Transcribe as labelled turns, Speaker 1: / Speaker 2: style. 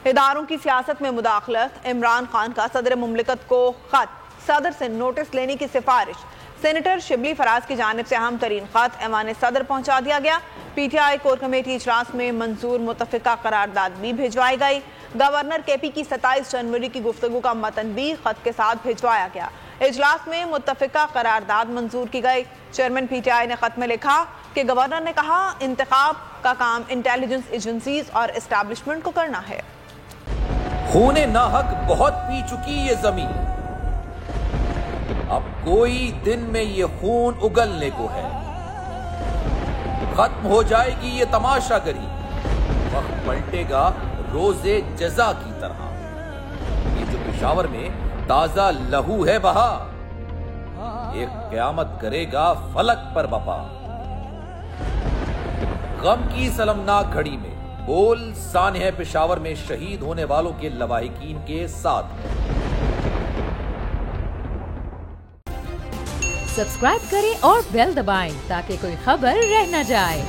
Speaker 1: इदारों की सियासत में मुदाखलत, इमरान खान का सदर मुमलिकत को खत, सदर से नोटिस लेने की सिफारिश। सेनेटर शिबली फराज की जानिब से अहम तरीन खत ऐवान सदर पहुंचा दिया गया। PTI कोर कमेटी इजलास में मंजूर मुतफ़िका करारदाद भी भिजवाई गई। गवर्नर KP की 27 जनवरी की गुफ्तगू का मतन भी खत के साथ भिजवाया गया। इजलास में मुतफ़िका करारदाद मंजूर की गई। चेयरमैन PTI ने खत में लिखा कि गवर्नर ने कहा इंतखाब का काम इंटेलिजेंस एजेंसीज और एस्टैब्लिशमेंट को करना है।
Speaker 2: खूने नाहक बहुत पी चुकी ये जमीन, अब कोई दिन में ये खून उगलने को है। खत्म हो जाएगी ये तमाशागरी, वक्त पलटेगा रोजे जजा की तरह। ये जो पेशावर में ताजा लहू है बहा, एक क़यामत करेगा फलक पर बपा। गम की सलमनाक घड़ी में बोल सानह पेशावर में शहीद होने वालों के लवाहिकीन के साथ।
Speaker 3: सब्सक्राइब करें और बेल दबाएं ताकि कोई खबर रह न जाए।